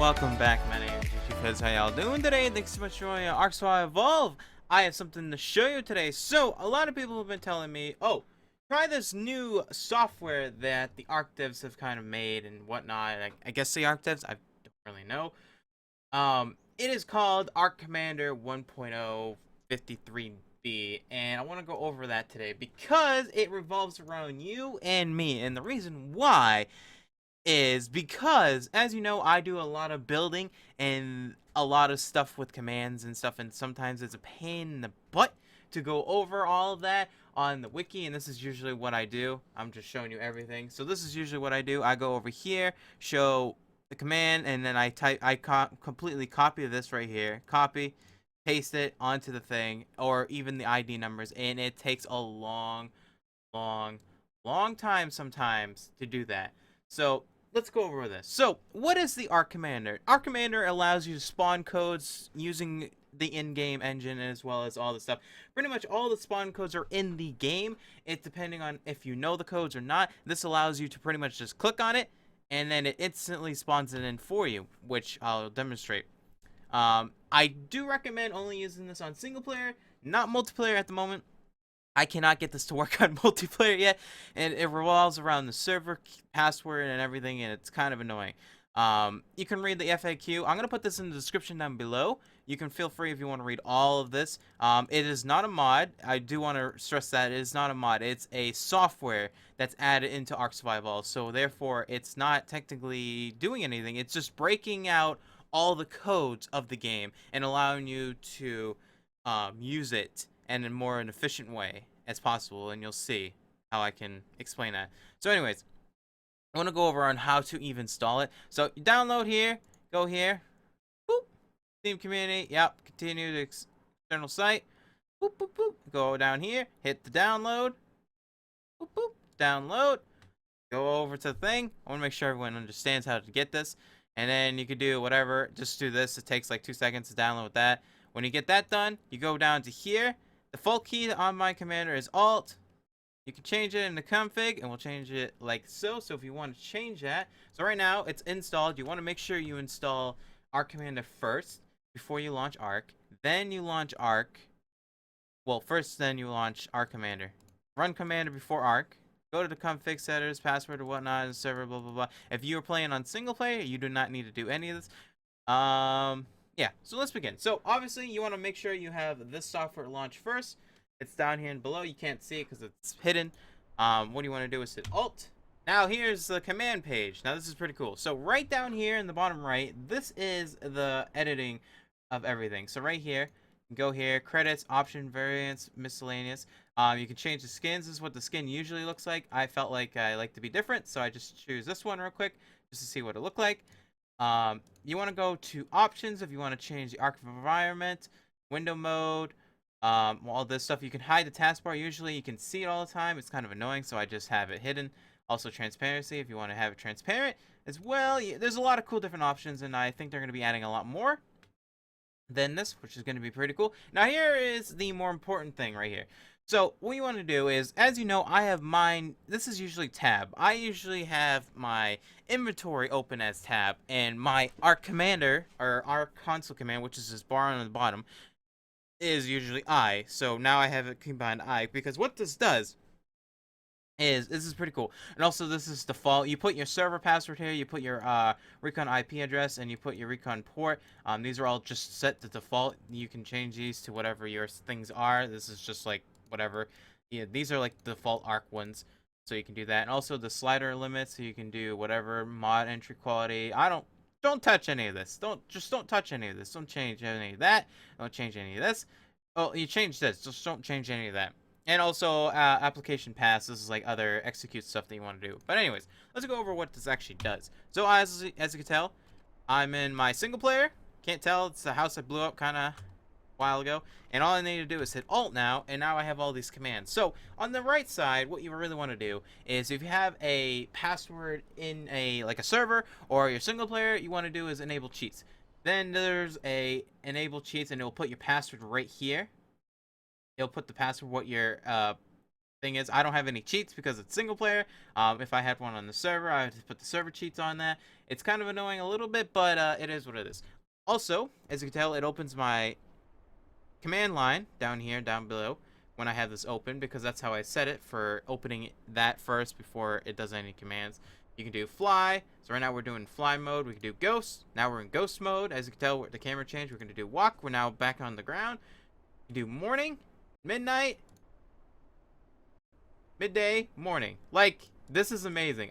Welcome back, my name is Fizz. How y'all doing today? Thanks so much for joining ARK Evolve. I have something to show you today. So, a lot of people have been telling me, oh, try this new software that the ARK devs have kind of made and whatnot. I guess the ARK devs, I don't really know. It is called ARK Commander 1.0 53B, and I want to go over that today because it revolves around you and me, and the reason why is because, as you know, I do a lot of building and a lot of stuff with commands and stuff, and sometimes it's a pain in the butt to go over all of that on the wiki, and this is usually what I do. I'm just showing you everything. So this is usually what I do. I go over here, show the command, and then I completely copy this right here, copy, paste it onto the thing, or even the ID numbers, and it takes a long, long time sometimes to do that. So let's go over this. So what is the ARK Commander? ARK Commander allows you to spawn codes using the in-game engine as well as all the stuff. Pretty much all the spawn codes are in the game. It's depending on if you know the codes or not. This allows you to pretty much just click on it and then it instantly spawns it in for you, which I'll demonstrate. I do recommend only using this on single player, not multiplayer at the moment. I cannot get this to work on multiplayer yet, and it revolves around the server password and everything, and it's kind of annoying. You can read the FAQ. I'm going to put this in the description down below. You can feel free if you want to read all of this. It is not a mod. I do want to stress that it is not a mod. It's a software that's added into ARK Survival, so therefore it's not technically doing anything. It's just breaking out all the codes of the game and allowing you to use it and in more an efficient way as possible, and you'll see how I can explain that. So anyways, I want to go over on how to even install it. So you download here, go here, boop, Steam community, yep, continue to external site, boop, boop, boop, go down here, hit the download, boop, boop, download, go over to the thing. I want to make sure everyone understands how to get this, and then you could do whatever, just do this. It takes like 2 seconds to download with that. When you get that done, you go down to here. The default key on my commander is Alt. You can change it in the config, and we'll change it like so. So if you want to change that, so right now it's installed. You want to make sure you install ARK Commander first before you launch ARK. Then you launch ARK. Well, first then you launch ARK Commander. Run Commander before ARK. Go to the config settings, password or whatnot, and server, blah blah blah. If you are playing on single player, you do not need to do any of this. Yeah, so let's begin. So obviously you want to make sure you have this software launched first. It's down here and below. You can't see it because it's hidden. What you want to do is hit Alt. Now here's the command page. Now this is pretty cool. So right down here in the bottom right, this is the editing of everything. So right here, go here, credits, option, variants, miscellaneous. You can change the skins. This is what the skin usually looks like. I felt like I like to be different, so I just choose this one real quick just to see what it looked like. You want to go to options if you want to change the ARK environment, window mode, all this stuff. You can hide the taskbar. Usually you can see it all the time. It's kind of annoying, so I just have it hidden. Also transparency if you want to have it transparent as well. There's a lot of cool different options, and I think they're going to be adding a lot more than this, which is going to be pretty cool. Now here is the more important thing right here. So what you want to do is, as you know, I have mine. This is usually tab. I usually have my inventory open as tab, and my ARK commander or ARK console command, which is this bar on the bottom, is usually I. So now I have it combined I, because what this does is, this is pretty cool. And also this is default. You put your server password here, you put your recon IP address, and you put your recon port. These are all just set to default. You can change these to whatever your things are. This is just like whatever. Yeah, these are like the default ARK ones, so you can do that. And also the slider limits, so you can do whatever mod entry quality. Don't touch any of this. Don't touch any of this. Don't change any of that. Don't change any of this. Oh, you change this. Just don't change any of that. And also application pass. This is like other execute stuff that you want to do. But anyways, let's go over what this actually does. So as you can tell, I'm in my single player. Can't tell. It's the house I blew up kind of while ago, and all I need to do is hit Alt now, and now I have all these commands. So on the right side, what you really want to do is, if you have a password in a server or your single player, you want to do is enable cheats. Then there's a enable cheats, and it will put your password right here. It'll put the password what your Thing is, I don't have any cheats because it's single player. If I had one on the server, I would put the server cheats on that. It's kind of annoying a little bit, but it is what it is. Also, as you can tell, it opens my command line down here, down below, when I have this open, because that's how I set it for opening that first before it does any commands. You can do fly. So right now we're doing fly mode. We can do ghost. Now we're in ghost mode. As you can tell, the camera changed. We're going to do walk. We're now back on the ground. You do morning, midnight, midday, morning. Like, this is amazing.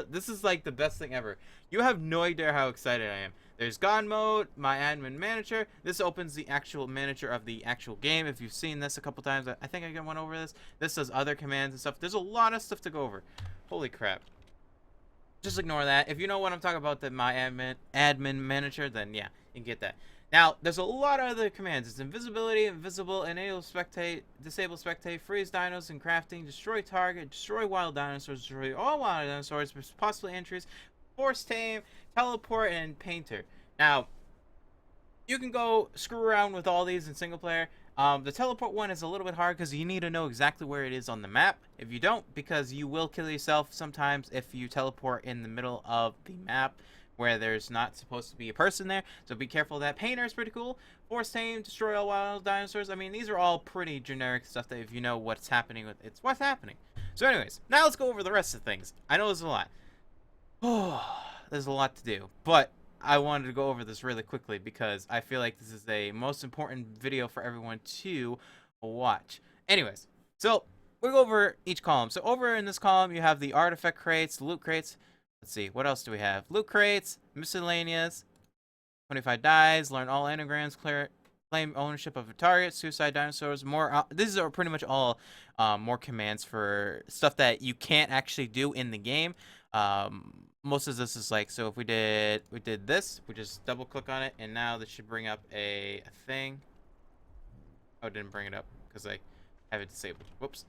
This is like the best thing ever. You have no idea how excited I am. There's God mode, my admin manager. This opens the actual manager of the actual game. If you've seen this a couple times, I think I went over this. This does other commands and stuff. There's a lot of stuff to go over. Holy crap. Just ignore that. If you know what I'm talking about, my admin manager, then yeah, you can get that. Now, there's a lot of other commands. It's invisibility, invisible, enable spectate, disable spectate, freeze dinos and crafting, destroy target, destroy wild dinosaurs, destroy all wild dinosaurs, possibly entries, force tame, teleport, and painter. Now, you can go screw around with all these in single player. The teleport one is a little bit hard because you need to know exactly where it is on the map. If you don't, because you will kill yourself sometimes if you teleport in the middle of the map where there's not supposed to be a person there, so be careful of that. Painter is pretty cool. Force tame, destroy all wild dinosaurs. I mean, these are all pretty generic stuff that if you know what's happening with it's what's happening. So anyways, now let's go over the rest of things. I know there's a lot. Oh, there's a lot to do, but I wanted to go over this really quickly because I feel like this is the most important video for everyone to watch. Anyways, so we'll go over each column. So over in this column, you have the artifact crates, loot crates. Let's see, what else do we have? Loot crates, miscellaneous, 25 dies, learn all anagrams, claim ownership of a target, suicide dinosaurs, more. These are pretty much all more commands for stuff that you can't actually do in the game. Most of this is like, so if we did this, we just double click on it, and now this should bring up a thing. Oh, it didn't bring it up because I have it disabled. Whoops.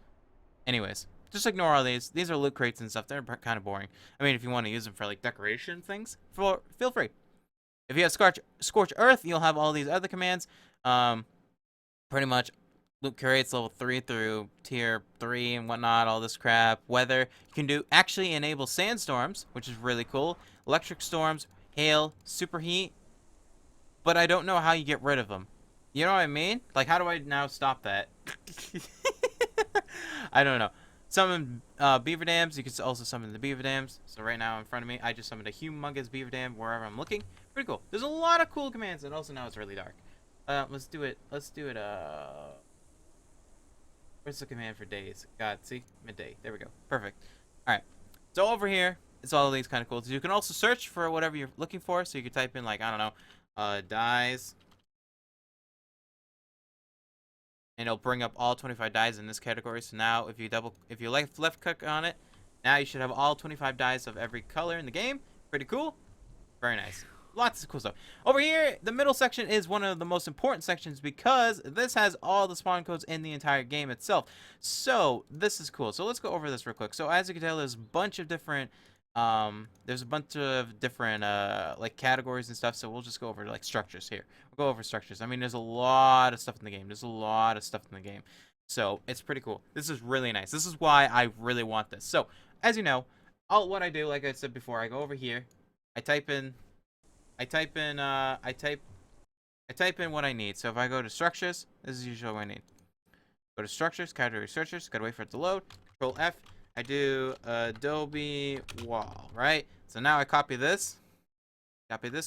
Anyways. Just ignore all these. These are loot crates and stuff. They're kind of boring. I mean, if you want to use them for like decoration things, feel free. If you have Scorch Earth, you'll have all these other commands. Pretty much loot crates level 3 through tier 3 and whatnot. All this crap. Weather. You can do actually enable sandstorms, which is really cool. Electric storms, hail, superheat. But I don't know how you get rid of them. You know what I mean? Like, how do I now stop that? I don't know. Summon beaver dams. You can also summon the beaver dams. So right now in front of me, I just summoned a humongous beaver dam wherever I'm looking. Pretty cool. There's a lot of cool commands, and also now it's really dark. Let's do it. Where's the command for days? God, see? Midday. There we go. Perfect. Alright. So over here, it's all of these kind of cool. So you can also search for whatever you're looking for. So you can type in, like, I don't know, dies. And it'll bring up all 25 dies in this category. So now if you left click on it, now you should have all 25 dies of every color in the game. Pretty cool. Very nice. Lots of cool stuff. Over here, the middle section is one of the most important sections because this has all the spawn codes in the entire game itself. So this is cool. So let's go over this real quick. So as you can tell, there's a bunch of different like categories and stuff, so we'll just go over like structures here. We'll go over structures. I mean, there's a lot of stuff in the game. So it's pretty cool. This is really nice. This is why I really want this. So as you know, what I do, like I said before, I go over here, I type in what I need. So if I go to structures, this is usually what I need. Go to structures, category structures, gotta wait for it to load, Control F. I do Adobe wall, right? So now I copy this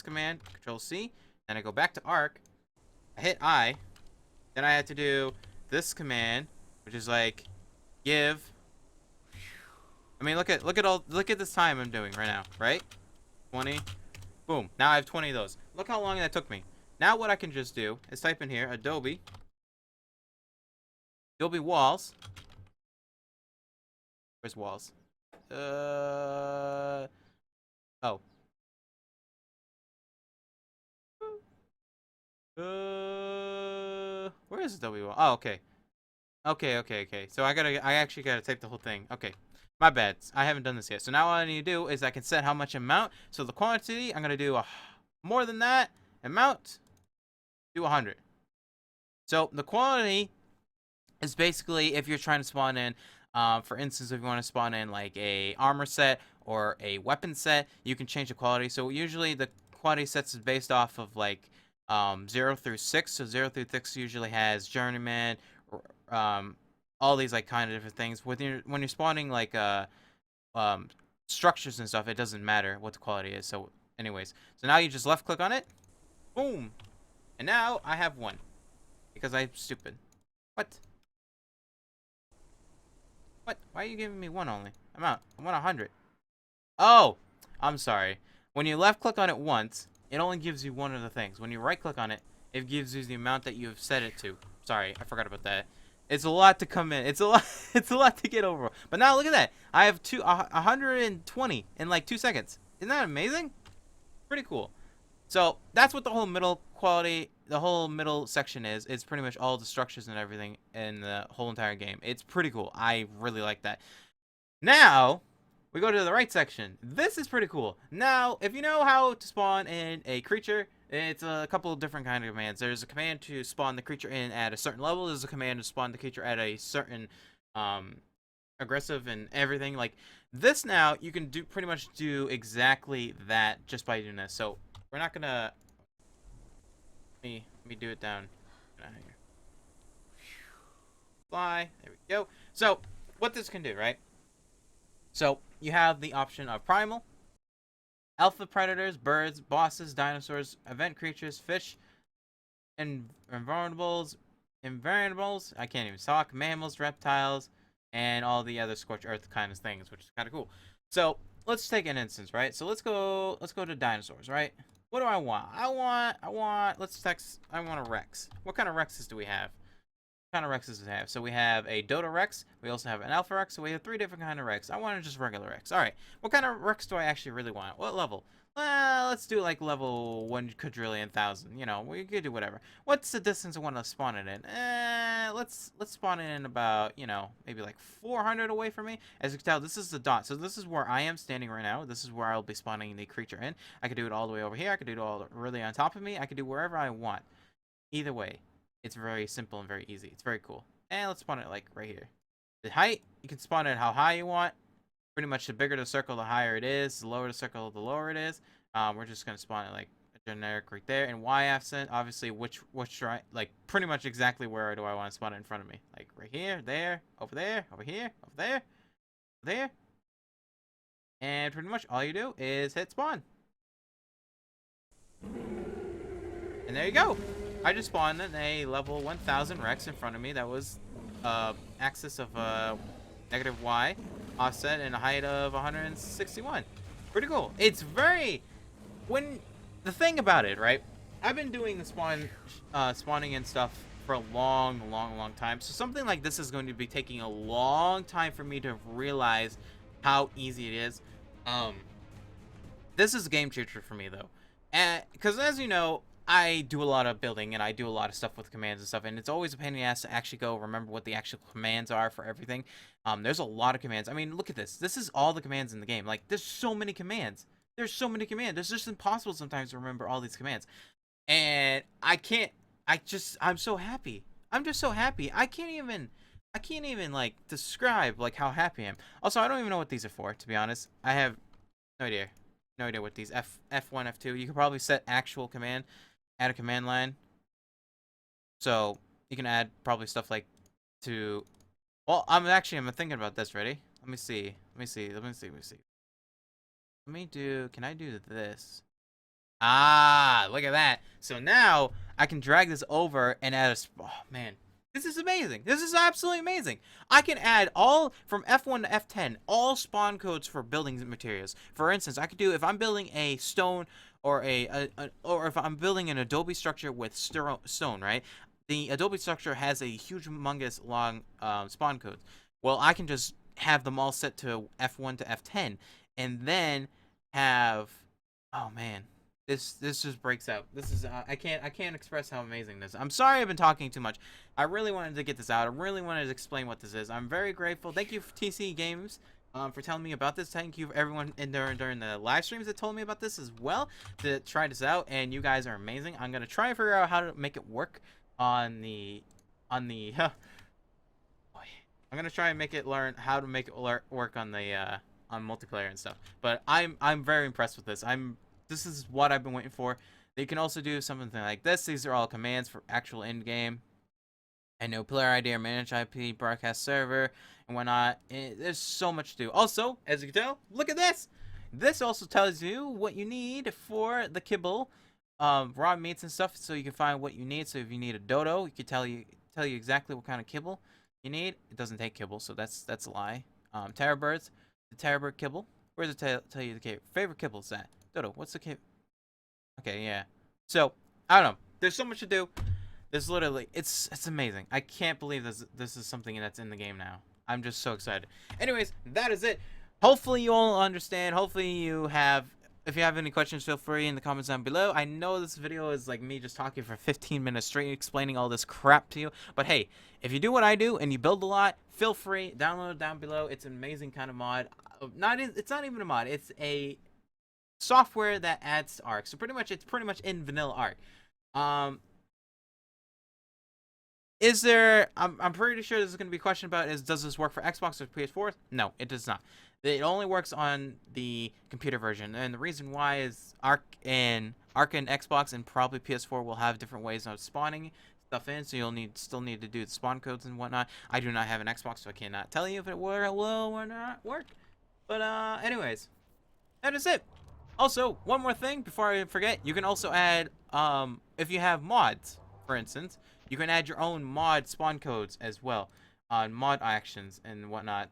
command, Control C, and I go back to ARK. I hit I, then I had to do this command, which is like give. I mean, look at this time I'm doing right now, right? 20, boom. Now I have 20 of those. Look how long that took me. Now what I can just do is type in here Adobe walls. Where's walls? Oh. Where is Adobe wall? Oh, okay. Okay. So I actually gotta type the whole thing. Okay. My bad. I haven't done this yet. So now all I need to do is I can set how much amount. So the quantity, I'm gonna do more than that. Amount, do 100. So the quantity is basically if you're trying to spawn in, for instance, if you want to spawn in like a armor set or a weapon set, you can change the quality. So usually the quality sets is based off of like 0 through 6. So 0 through 6 usually has journeyman, um, all these like kind of different things. When you're spawning like um, structures and stuff, it doesn't matter what the quality is. So anyways, so now you just left click on it, boom, and now I have one because I'm stupid. What? What? Why are you giving me one only? I'm out. I want 100. Oh, I'm sorry. When you left click on it once, it only gives you one of the things. When you right click on it, it gives you the amount that you have set it to. Sorry, I forgot about that. It's a lot to come in. It's a lot. It's a lot to get over. But now look at that. I have 120 in like 2 seconds. Isn't that amazing? Pretty cool. So that's what the whole middle quality, the whole middle section is. It's pretty much all the structures and everything in the whole entire game. It's pretty cool. I really like that. Now, we go to the right section. This is pretty cool. Now, if you know how to spawn in a creature, it's a couple of different kind of commands. There's a command to spawn the creature in at a certain level. There's a command to spawn the creature at a certain aggressive and everything. Like this now, you can do pretty much do exactly that just by doing this. So we're not gonna let me do it down. Fly. There we go. So what this can do, right? So you have the option of primal, alpha predators, birds, bosses, dinosaurs, event creatures, fish, and invulnerables, I can't even talk, mammals, reptiles, and all the other scorched earth kind of things, which is kind of cool. So let's take an instance, right? So let's go to dinosaurs, right? What do I want? I want a Rex. What kind of Rexes do we have? What kind of Rexes do we have? So we have a Dodo Rex. We also have an Alpha Rex. So we have 3 different kind of Rex. I want just regular Rex. All right. What kind of Rex do I actually really want? What level? Let's do like level 1 quadrillion thousand. You know, we could do whatever. What's the distance I want to spawn it in? Let's spawn it in about, you know, maybe like 400 away from me. As you can tell, this is the dot. So this is where I am standing right now. This is where I'll be spawning the creature in. I could do it all the way over here. I could do it all really on top of me. I could do wherever I want. Either way, it's very simple and very easy. It's very cool. And let's spawn it like right here. The height, you can spawn it how high you want. Pretty much the bigger the circle, the higher it is. The lower the circle, the lower it is. We're just gonna spawn it like a generic right there. And y-accent, obviously, which like pretty much exactly where do I want to spawn it in front of me? Like right here, there, over there, over here, over there, over there. And pretty much all you do is hit spawn. And there you go. I just spawned in a level 1000 Rex in front of me that was axis of negative Y, offset, and a height of 161. Pretty cool. It's very... The thing about it, right? I've been doing the spawning and stuff for a long time. So something like this is going to be taking a long time for me to realize how easy it is. This is a game changer for me, though. Because as you know, I do a lot of building and I do a lot of stuff with commands and stuff, and it's always a pain in the ass to actually go remember what the actual commands are for everything. There's a lot of commands. I mean, look at this. This is all the commands in the game. Like, there's so many commands. There's so many commands. It's just impossible sometimes to remember all these commands. And I'm so happy. I'm just so happy. I can't even like describe like how happy I am. Also, I don't even know what these are for, to be honest. I have no idea. No idea what these F1, F2. You could probably set actual command. Add a command line. So you can add probably stuff like to... Well, I'm thinking about this. Ready? Let me see. Can I do this? Ah, look at that. So now I can drag this over and add a... Oh, man. This is amazing. This is absolutely amazing. I can add all from F1 to F10, all spawn codes for building materials. For instance, I could do, if I'm building a stone or or if I'm building an adobe structure with stone, right? The adobe structure has a humongous long spawn code. Well, I can just have them all set to F1 to F10 and then have... Oh, man. This just breaks out. This is I can't express how amazing this is. I'm sorry I've been talking too much. I really wanted to get this out. I really wanted to explain what this is. I'm very grateful. Thank you for TC Games for telling me about this. Thank you for everyone during the live streams that told me about this as well to try this out. And you guys are amazing. I'm gonna try and figure out how to make it work on the I'm gonna try and learn how to make it work on the on multiplayer and stuff. But I'm very impressed with this. This is what I've been waiting for. They can also do something like this. These are all commands for actual end game. I know player ID or manage IP, broadcast server, and whatnot. There's so much to do. Also, as you can tell, look at this. This also tells you what you need for the kibble, raw meats and stuff, so you can find what you need. So if you need a dodo, it can tell you exactly what kind of kibble you need. It doesn't take kibble, so that's a lie. Terror birds, the terror bird kibble. Where does it tell you the favorite kibble is that? Dodo, what's the kibble? Okay, yeah. So I don't know. There's so much to do. There's literally, it's amazing. I can't believe this is something that's in the game now. I'm just so excited. Anyways, that is it. Hopefully you all understand. Hopefully you have, if you have any questions, feel free in the comments down below. I know this video is like me just talking for 15 minutes straight explaining all this crap to you. But hey, if you do what I do and you build a lot, feel free, download it down below. It's an amazing kind of mod. It's not even a mod. It's a software that adds to ARK. So it's pretty much in vanilla ARK. Is there, I'm pretty sure there's going to be a question about does this work for Xbox or PS4? No, it does not. It only works on the computer version. And the reason why is ARK and Xbox and probably PS4 will have different ways of spawning stuff in. So you'll still need to do the spawn codes and whatnot. I do not have an Xbox, so I cannot tell you if it will or not work. But anyways, that is it. Also, one more thing before I forget, you can also add, if you have mods, for instance, you can add your own mod spawn codes as well on mod actions and whatnot.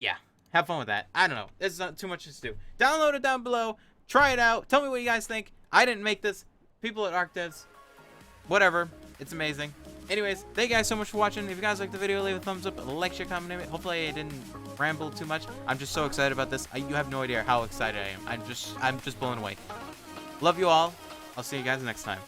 Yeah, have fun with that. I don't know. There's not too much to do. Download it down below. Try it out. Tell me what you guys think. I didn't make this. People at ARK devs, whatever. It's amazing. Anyways, thank you guys so much for watching. If you guys liked the video, leave a thumbs up, like, share, comment. Hopefully I didn't ramble too much. I'm just so excited about this. You have no idea how excited I am. I'm just blown away. Love you all. I'll see you guys next time.